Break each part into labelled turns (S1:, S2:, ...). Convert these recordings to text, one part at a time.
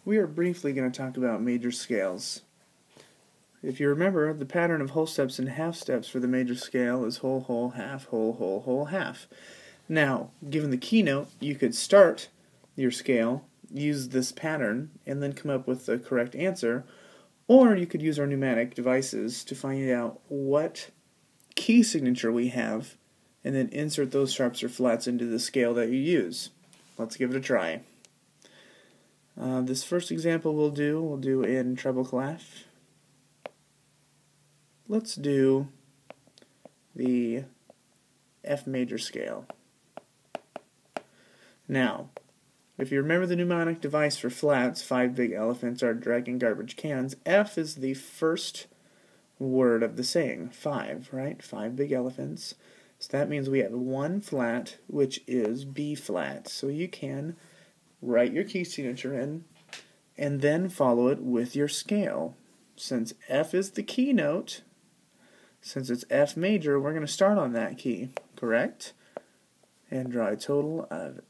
S1: We are briefly going to talk about major scales. If you remember, the pattern of whole steps and half steps for the major scale is whole, whole, half, whole, whole, whole, half. Now, given the keynote, you could start your scale, use this pattern, and then come up with the correct answer, or you could use our pneumatic devices to find out what key signature we have, and then insert those sharps or flats into the scale that you use. Let's give it a try. This first example we'll do in treble clef. Let's do the F major scale. Now, if you remember the mnemonic device for flats, 5 big elephants are dragging garbage cans, F is the first word of the saying, 5, right? 5 big elephants. So that means we have one flat, which is B flat. So you can write your key signature in, and then follow it with your scale. Since F is the key note, since it's F major, we're going to start on that key, correct? And draw a total of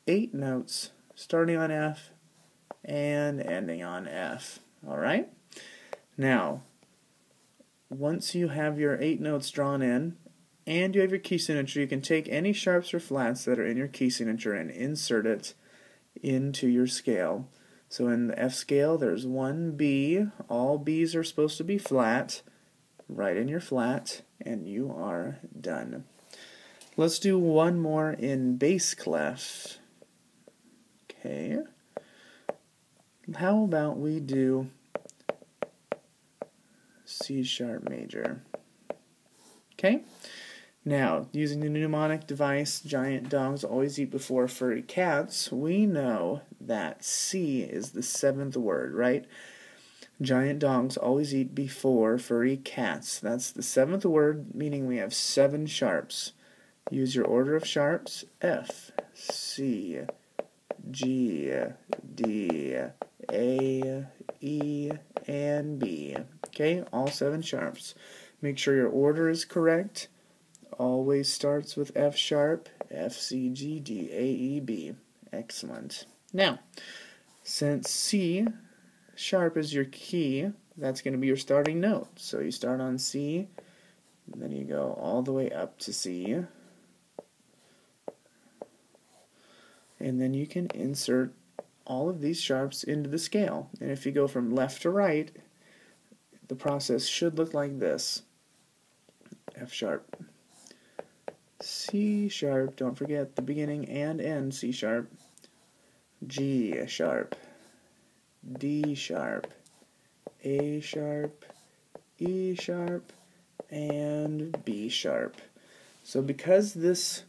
S1: 8 notes, starting on F and ending on F. Alright? Now, once you have your 8 notes drawn in, and you have your key signature, you can take any sharps or flats that are in your key signature and insert it into your scale. So in the F scale, there's one B. All B's are supposed to be flat. Write in your flat, and you are done. Let's do one more in bass clef. Okay. How about we do C sharp major? Okay. Now, using the mnemonic device, giant dogs always eat before furry cats, we know that C is the 7th word, right? Giant dogs always eat before furry cats. That's the 7th word, meaning we have 7 sharps. Use your order of sharps, F, C, G, D, A, E, and B. Okay, all 7 sharps. Make sure your order is correct. Always starts with F sharp, F, C, G, D, A, E, B. Excellent. Now, since C sharp is your key, that's going to be your starting note. So you start on C, and then you go all the way up to C. And then you can insert all of these sharps into the scale. And if you go from left to right, the process should look like this. F sharp, C sharp, don't forget the beginning and end, C sharp, G sharp, D sharp, A sharp, E sharp, and B sharp. So because this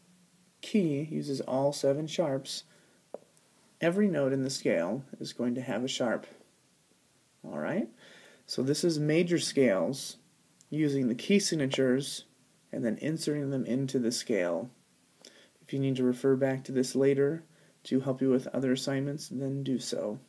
S1: key uses all 7 sharps, every note in the scale is going to have a sharp. Alright? So this is major scales using the key signatures and then inserting them into the scale. If you need to refer back to this later to help you with other assignments, then do so.